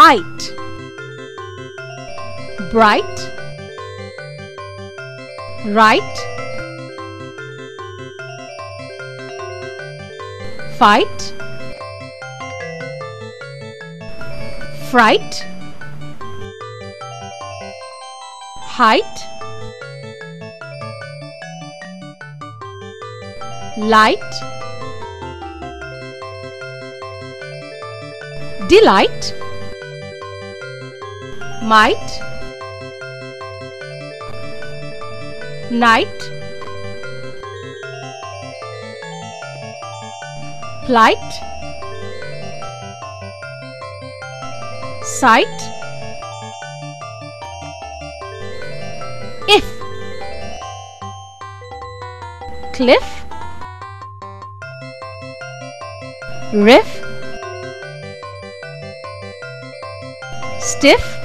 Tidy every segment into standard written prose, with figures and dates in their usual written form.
Ight. Bright, right, fight, fright, height, light, delight, might, night, plight, sight, if, cliff, riff, stiff,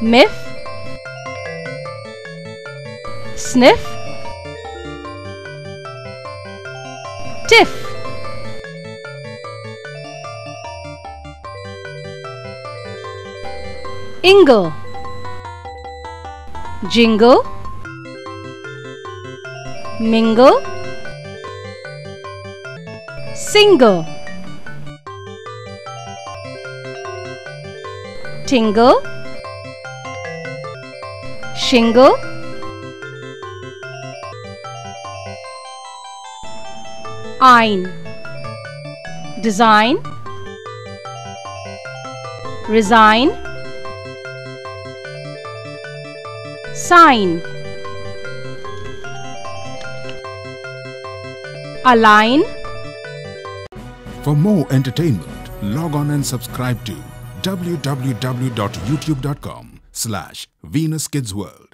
miff, sniff, tiff, Ingle, jingle, mingle, single, tingle, shingle, Ight, design, resign, sign, align. For more entertainment, log on and subscribe to www.youtube.com/VenusKidsWorld.